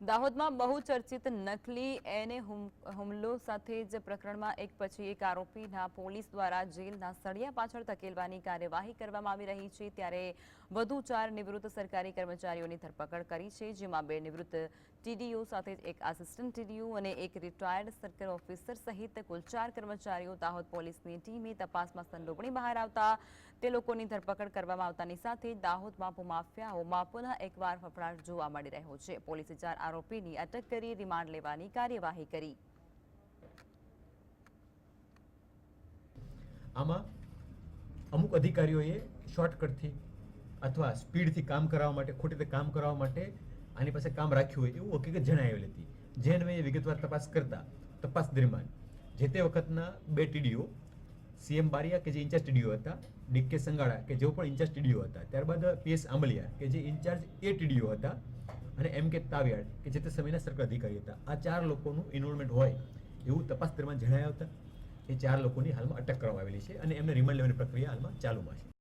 દાહોદમાં બહુચર્ચિત નકલી એને હુમલો સાથે જ પ્રકરણમાં એક પછી એક આરોપીના પોલીસ દ્વારા જેલના સળિયા પાછળ ધકેલવાની કાર્યવાહી કરવામાં આવી રહી છે। ત્યારે વધુ 4 નિવૃત્ત સરકારી કર્મચારીઓની ધરપકડ કરી છે, જેમાં 2 નિવૃત્ત ટીડીઓ સાથે એક આસિસ્ટન્ટ ટીડીઓ અને એક રિટાયર્ડ સર્કલ ઓફિસર સહિત કુલ 4 કર્મચારીઓ દાહોદ પોલીસની ટીમે તપાસમાં સંડોવણી બહાર આવતા તે લોકોની ધરપકડ કરવામાં આવતાની સાથે દાહોદમાં ભૂમાફિયાઓમાં પુનઃ એકવાર ફફડાટ જોવા મળી રહ્યો છે। પોલીસે 4 આરોપીની અટક કરી રિમાન્ડ લેવાની કાર્યવાહી કરી। આમાં અમુક અધિકારીઓએ શોર્ટકટથી અથવા સ્પીડથી કામ કરાવવા માટે, ખોટી રીતે કામ કરાવવા માટે આની પાસે કામ રાખ્યું હોય એવું હકીકત જણાવેલી હતી। જે અન્વયે વિગતવાર તપાસ કરતા તપાસ દરમિયાન જે તે વખતના 2 ટીડીઓ સીએમ બારિયા કે જે ઇન્ચાર્જ ટીડીઓ હતા, ડીકે સંગાડા કે જેઓ પણ ઇન્ચાર્જ ટીડીઓ હતા, ત્યારબાદ પીએસ આંબલિયા કે જે ઇન્ચાર્જ એ ટીડીઓ હતા અને એમ કે તાવિયાડ કે જે તે સમયના સર્કલ અધિકારી હતા। આ 4 લોકોનું ઇન્વોલ્વમેન્ટ હોય એવું તપાસ દરમિયાન જણાયા હતા। એ 4 લોકોની હાલમાં અટક કરવામાં આવેલી છે અને એમને રિમાન્ડ લેવાની પ્રક્રિયા હાલમાં ચાલુમાં છે।